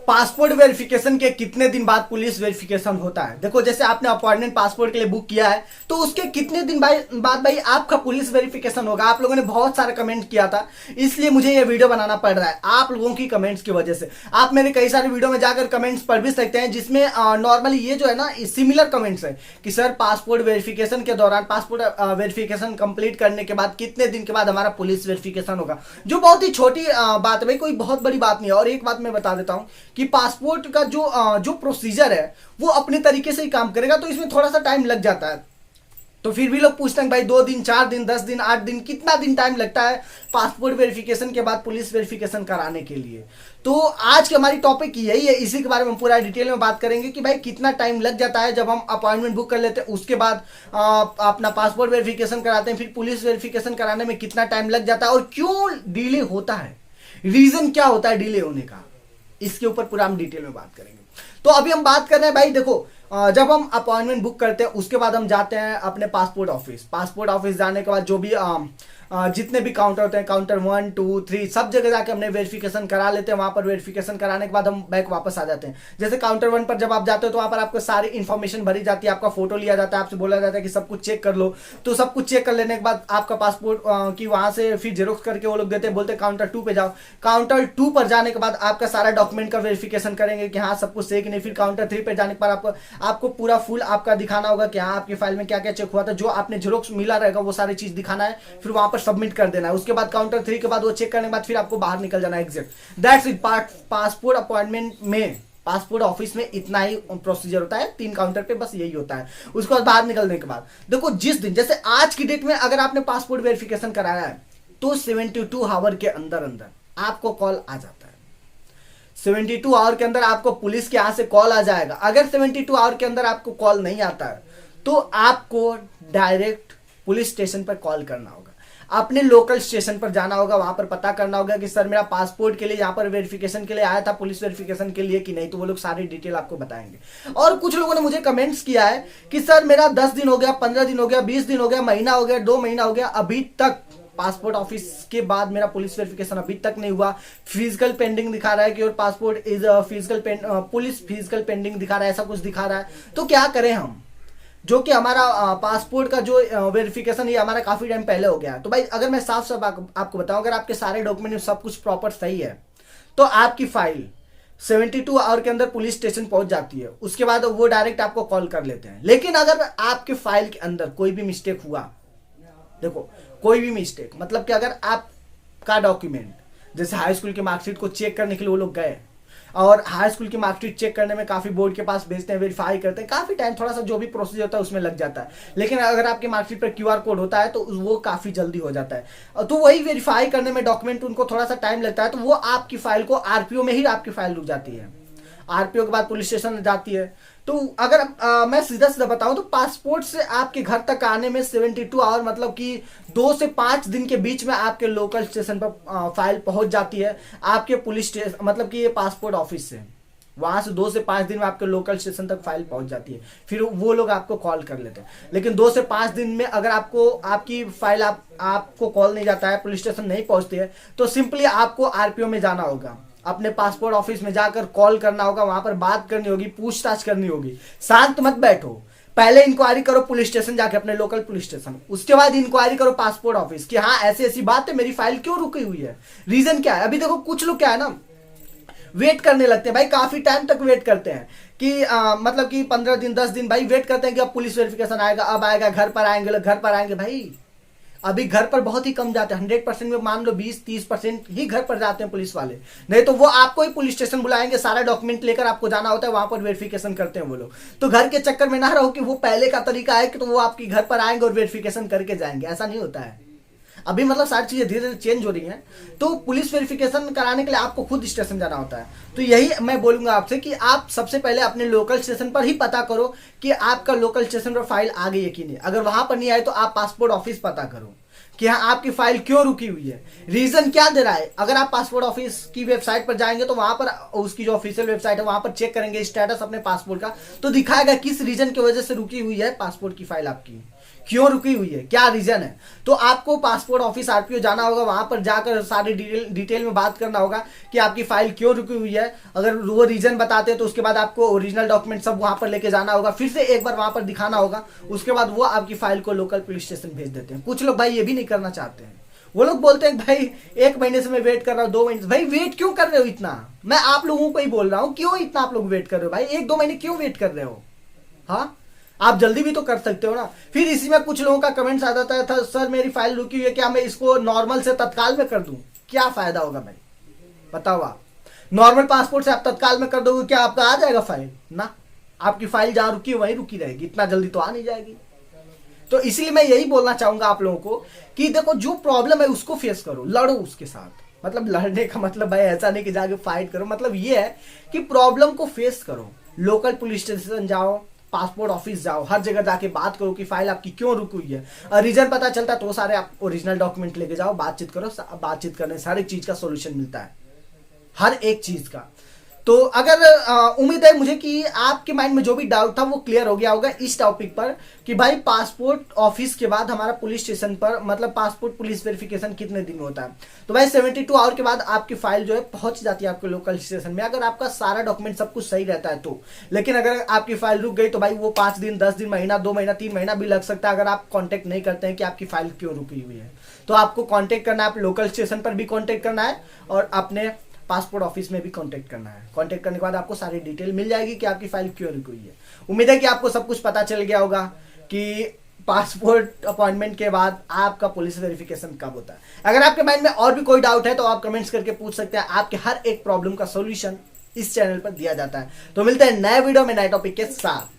Passport verification के कितने दिन बाद पुलिस वेरिफिकेशन होता है? देखो, जैसे आपने अपॉइंटमेंट पासपोर्ट के लिए बुक किया है तो उसके कितने दिन बाद भाई आपका पुलिस वेरिफिकेशन होगा। आप लोगों ने बहुत सारा कमेंट किया था, इसलिए मुझे ये वीडियो बनाना पड़ रहा है आप लोगों की कमेंट्स की वजह से। आप मेरे कई सारे वीडियो में जाकर कमेंट्स पढ़ भी सकते हैं, जिसमें नॉर्मली ये जो है ना सिमिलर कमेंट्स है कि सर पासपोर्ट वेरिफिकेशन के दौरान पासपोर्ट वेरिफिकेशन कंप्लीट करने के बाद कितने दिन के बाद हमारा पुलिस वेरिफिकेशन होगा, जो बहुत ही छोटी बात है भाई, कोई बहुत बड़ी बात नहीं है। और एक बात मैं बता देता हूं कि पासपोर्ट का जो प्रोसीजर है वो अपने तरीके से ही काम करेगा, तो इसमें थोड़ा सा टाइम लग जाता है। तो फिर भी लोग पूछते हैं भाई 2 दिन 4 दिन 10 दिन 8 दिन कितना दिन टाइम लगता है पासपोर्ट वेरिफिकेशन के बाद पुलिस वेरिफिकेशन कराने के लिए। तो आज की हमारी टॉपिक यही है, इसी के बारे में पूरा डिटेल में बात करेंगे कि भाई कितना टाइम लग जाता है जब हम अपॉइंटमेंट बुक कर लेते हैं, उसके बाद अपना पासपोर्ट वेरिफिकेशन कराते हैं, फिर पुलिस वेरिफिकेशन कराने में कितना टाइम लग जाता है और क्यों डिले होता है, रीजन क्या होता है डिले होने का, इसके ऊपर पूरा हम डिटेल में बात करेंगे। तो अभी हम बात कर रहे हैं भाई, देखो जब हम अपॉइंटमेंट बुक करते हैं उसके बाद हम जाते हैं अपने पासपोर्ट ऑफिस जाने के बाद जो भी जितने भी काउंटर होते हैं, काउंटर 1 2 3 सब जगह जाके हमने वेरिफिकेशन करा लेते हैं। वहां पर वेरिफिकेशन कराने के बाद हम बैक वापस आ जाते हैं। जैसे काउंटर 1 पर जब आप जाते हो तो वहां पर आपको सारी इन्फॉर्मेशन भरी जाती है, आपका फोटो लिया जाता है, आपसे बोला जाता है कि सब कुछ चेक कर लो। तो सब कुछ चेक कर लेने के बाद आपका पासपोर्ट की वहां से फिर जेरोक्स करके वो लोग देते हैं, बोलते हैं काउंटर 2 पे जाओ। काउंटर 2 पर जाने के बाद आपका सारा डॉक्यूमेंट का वेरिफिकेशन करेंगे कि हाँ सब कुछ सही कि नहीं। फिर काउंटर 3 पे जाने के बाद आपको पूरा फुल आपका दिखाना होगा कि हाँ आपकी फाइल में क्या क्या चेक हुआ था, जो आपने जेरोक्स मिला रहेगा वो सारी चीज दिखाना है, फिर वहां पर सबमिट कर देना है। उसके बाद काउंटर 3 के बाद वो चेक करने के बाद फिर आपको बाहर निकल जाना है exit. That's it. Passport appointment में पासपोर्ट ऑफिस में इतना ही प्रोसीजर होता है, 3 काउंटर पे बस यही होता है। उसके बाद बाहर निकलने के बाद देखो, जिस दिन जैसे आज की डेट में अगर आपने पासपोर्ट वेरिफिकेशन कराया है तो 72 आवर के अंदर अंदर आपको कॉल आ जाता है। 72 आवर के अंदर आपको पुलिस के यहां से कॉल आ जाएगा। अगर 72 आवर के अंदर आपको कॉल नहीं आता है तो आपको डायरेक्ट पुलिस स्टेशन पर कॉल करना होगा, अपने लोकल स्टेशन पर जाना होगा, वहां पर पता करना होगा कि सर मेरा पासपोर्ट के लिए यहाँ पर वेरिफिकेशन के लिए आया था, पुलिस वेरिफिकेशन के लिए कि नहीं। तो वो लोग सारी डिटेल आपको बताएंगे। और कुछ लोगों ने मुझे कमेंट्स किया है कि सर मेरा 10 दिन हो गया, 15 दिन हो गया, 20 दिन हो गया, महीना हो गया, 2 महीना हो गया, अभी तक पासपोर्ट ऑफिस के बाद मेरा पुलिस वेरिफिकेशन अभी तक नहीं हुआ। फिजिकल पेंडिंग दिखा रहा है कि और passport is police physical pending दिखा रहा है, ऐसा कुछ दिखा रहा है। तो क्या करें हम, जो कि हमारा पासपोर्ट का जो वेरिफिकेशन ये हमारा काफी टाइम पहले हो गया है। तो भाई अगर मैं साफ साफ आपको बताऊं, अगर आपके सारे डॉक्यूमेंट सब कुछ प्रॉपर सही है तो आपकी फाइल 72 आवर के अंदर पुलिस स्टेशन पहुंच जाती है। उसके बाद वो डायरेक्ट आपको कॉल कर लेते हैं। लेकिन अगर आपके फाइल के अंदर कोई भी मिस्टेक हुआ, देखो कोई भी मिस्टेक मतलब कि अगर आपका डॉक्यूमेंट जैसे हाई स्कूल की मार्कशीट को चेक करने के लिए वो लोग गए और हाई स्कूल की मार्कशीट चेक करने में काफी बोर्ड के पास भेजते हैं, वेरीफाई करते हैं, काफी टाइम थोड़ा सा जो भी प्रोसीजर होता है उसमें लग जाता है। लेकिन अगर आपकी मार्कशीट पर क्यूआर कोड होता है तो वो काफी जल्दी हो जाता है। तो वही वेरीफाई करने में डॉक्यूमेंट उनको थोड़ा सा टाइम लगता है, तो वो आपकी फाइल को आरपीओ में ही आपकी फाइल रुक जाती है, आरपीओ के बाद पुलिस स्टेशन जाती है। तो अगर मैं सीधा सीधा बताऊं तो पासपोर्ट से आपके घर तक आने में 72 आवर मतलब कि 2 से 5 दिन के बीच में आपके लोकल स्टेशन पर फाइल पहुंच जाती है, आपके पुलिस स्टेशन मतलब कि ये पासपोर्ट ऑफिस से वहां से 2 से 5 दिन में आपके लोकल स्टेशन तक फाइल पहुंच जाती है। फिर वो लोग आपको कॉल कर लेते हैं। लेकिन 2 से 5 दिन में अगर आपको आपकी फाइल आपको कॉल नहीं जाता है, पुलिस स्टेशन नहीं पहुंचती है, तो सिंपली आपको आरपीओ में जाना होगा, अपने पासपोर्ट ऑफिस में जाकर कॉल करना होगा, वहां पर बात करनी होगी, पूछताछ करनी होगी। शांत मत बैठो, पहले इंक्वायरी करो पुलिस स्टेशन जाके, अपने लोकल पुलिस स्टेशन, उसके बाद इंक्वायरी करो पासपोर्ट ऑफिस कि हाँ ऐसी ऐसी बात है, मेरी फाइल क्यों रुकी हुई है, रीजन क्या है। अभी देखो कुछ लोग क्या है ना वेट करने लगते हैं भाई, काफी टाइम तक वेट करते हैं कि मतलब कि 15 दिन 10 दिन भाई वेट करते हैं कि अब पुलिस वेरिफिकेशन आएगा, अब आएगा, घर पर आएंगे लोग, घर पर आएंगे। भाई अभी घर पर बहुत ही कम जाते हैं, 100% में मान लो 20-30% ही घर पर जाते हैं पुलिस वाले, नहीं तो वो आपको ही पुलिस स्टेशन बुलाएंगे, सारा डॉक्यूमेंट लेकर आपको जाना होता है, वहां पर वेरिफिकेशन करते हैं वो लोग। तो घर के चक्कर में ना रहो कि वो पहले का तरीका है कि तो वो आपके घर पर आएंगे और वेरिफिकेशन करके जाएंगे, ऐसा नहीं होता है। अभी मतलब सारी चीजें धीरे धीरे चेंज हो रही हैं। तो पुलिस वेरिफिकेशन कराने के लिए आपको खुद स्टेशन जाना होता है। तो यही मैं बोलूंगा आपसे कि आप सबसे पहले अपने लोकल स्टेशन पर ही पता करो कि आपका लोकल स्टेशन पर फाइल आ गई है कि नहीं। अगर वहां पर नहीं आए तो आप पासपोर्ट ऑफिस पता करो कि हाँ आपकी फाइल क्यों रुकी हुई है, रीजन क्या दे रहा है। अगर आप पासपोर्ट ऑफिस की वेबसाइट पर जाएंगे तो वहां पर उसकी जो ऑफिशियल वेबसाइट है वहां पर चेक करेंगे स्टेटस अपने पासपोर्ट का, तो दिखाएगा किस रीजन की वजह से रुकी हुई है पासपोर्ट की फाइल आपकी, क्यों रुकी हुई है, क्या रीजन है। तो आपको पासपोर्ट ऑफिस आरपीओ जाना होगा, वहां पर जाकर सारी डिटेल में बात करना होगा कि आपकी फाइल क्यों रुकी हुई है। अगर वो रीजन बताते हैं तो उसके बाद आपको ओरिजिनल डॉक्यूमेंट सब वहां पर लेके जाना होगा, फिर से एक बार वहां पर दिखाना होगा, उसके बाद वो आपकी फाइल को लोकल पुलिस स्टेशन भेज देते हैं। कुछ लोग भाई ये भी नहीं करना चाहते हैं, वो लोग बोलते हैं भाई 1 महीने से मैं वेट कर रहा हूँ, 2 महीने से। भाई वेट क्यों कर रहे हो इतना, मैं आप लोगों को ही बोल रहा हूँ, क्यों इतना आप लोग वेट कर रहे हो भाई, 1-2 महीने क्यों वेट कर रहे हो। हाँ आप जल्दी भी तो कर सकते हो ना। फिर इसी में कुछ लोगों का कमेंट्स आ जाता था, सर मेरी फाइल रुकी हुई है, क्या मैं इसको नॉर्मल से तत्काल में कर दूं, क्या फायदा होगा भाई बताओ। आप नॉर्मल पासपोर्ट से आप तत्काल में कर दोगे, क्या आपका आ जाएगा फाइल ना, आपकी फाइल जहां रुकी वहीं रुकी रहेगी, इतना जल्दी तो आ नहीं जाएगी। तो इसलिए मैं यही बोलना चाहूंगा आप लोगों को कि देखो जो प्रॉब्लम है उसको फेस करो, लड़ो उसके साथ। मतलब लड़ने का मतलब भाई ऐसा नहीं कि जाके फाइट करो, मतलब ये है कि प्रॉब्लम को फेस करो, लोकल पुलिस स्टेशन जाओ, पासपोर्ट ऑफिस जाओ, हर जगह जाके बात करो कि फाइल आपकी क्यों रुकी हुई है। रीजन पता चलता है तो सारे आप ओरिजिनल डॉक्यूमेंट लेके जाओ, बातचीत करो, बातचीत करने से हर एक चीज का सोल्यूशन मिलता है, हर एक चीज का। तो अगर उम्मीद है मुझे कि आपके माइंड में जो भी डाउट था वो क्लियर हो गया होगा इस टॉपिक पर कि भाई पासपोर्ट ऑफिस के बाद हमारा पुलिस स्टेशन पर मतलब पासपोर्ट पुलिस वेरिफिकेशन कितने दिन में होता है। तो भाई 72 आवर के बाद आपकी फाइल जो है पहुंच जाती है आपके लोकल स्टेशन में, अगर आपका सारा डॉक्यूमेंट सब कुछ सही रहता है तो। लेकिन अगर आपकी फाइल रुक गई तो भाई वो 5 दिन, 10 दिन, महीना, 2 महीना, 3 महीना भी लग सकता है, अगर आप कॉन्टेक्ट नहीं करते हैं कि आपकी फाइल क्यों रुकी हुई है। तो आपको कॉन्टेक्ट करना है, आप लोकल स्टेशन पर भी कॉन्टेक्ट करना है और अपने पासपोर्ट ऑफिस में भी कांटेक्ट करना है। कांटेक्ट करने के बाद आपको सारी डिटेल मिल जाएगी कि आपकी फाइल क्यों रुकी हुई है। उम्मीद है कि आपको सब कुछ पता चल गया होगा कि पासपोर्ट अपॉइंटमेंट के बाद आपका पुलिस वेरिफिकेशन कब होता है। अगर आपके माइंड में और भी कोई डाउट है तो आप कमेंट्स करके पूछ सकते हैं, आपके हर एक प्रॉब्लम का सोल्यूशन इस चैनल पर दिया जाता है। तो मिलते हैं नए वीडियो में नए टॉपिक के साथ।